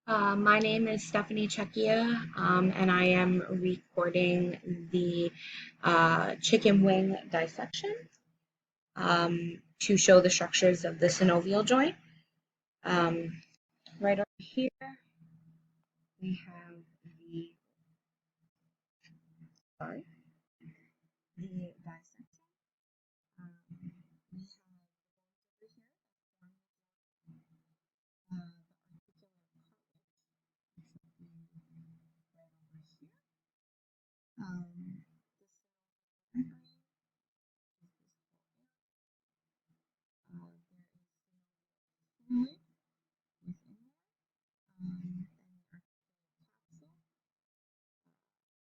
My name is Stephanie Checchia, and I am recording the chicken wing dissection to show the structures of the synovial joint. Right over here, we have sorry, the dissection. We have over here, the articular cartilage, right over here. The membrane is visible there is fluid within there, then the articular capsule.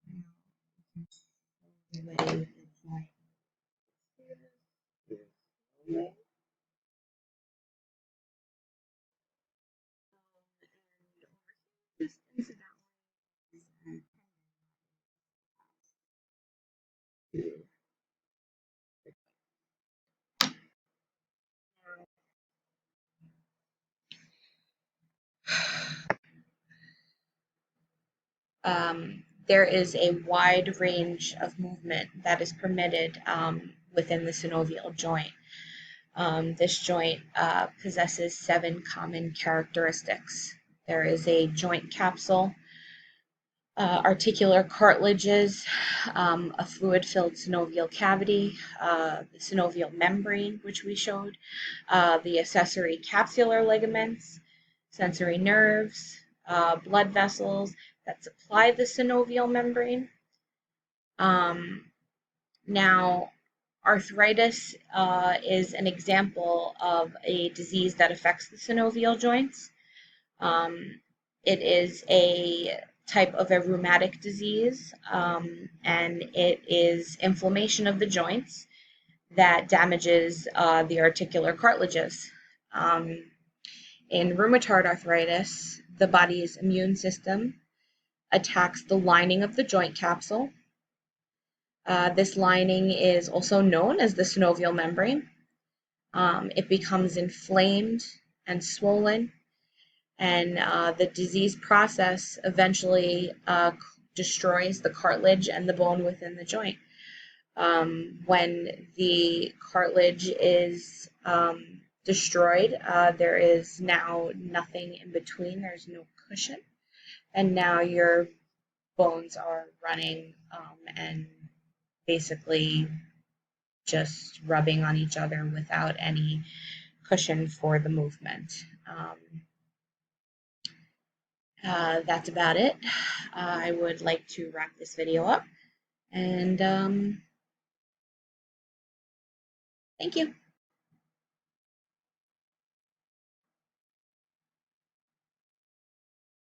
Now, we can show the way the joint is slowly. And over here, just incidentally, is a tendon to there is a wide range of movement that is permitted within the synovial joint. This joint possesses 7 common characteristics. There is a joint capsule, articular cartilages, a fluid-filled synovial cavity, the synovial membrane, which we showed, the accessory capsular ligaments, sensory nerves, blood vessels that supply the synovial membrane. Now, arthritis is an example of a disease that affects the synovial joints. It is a type of a rheumatic disease, and it is inflammation of the joints that damages the articular cartilages. In rheumatoid arthritis, the body's immune system attacks the lining of the joint capsule. This lining is also known as the synovial membrane. It becomes inflamed and swollen, and the disease process eventually destroys the cartilage and the bone within the joint. When the cartilage is destroyed, there is now nothing in between, there's no cushion, and now your bones are running and basically just rubbing on each other without any cushion for the movement. That's about it. I would like to wrap this video up, and thank you.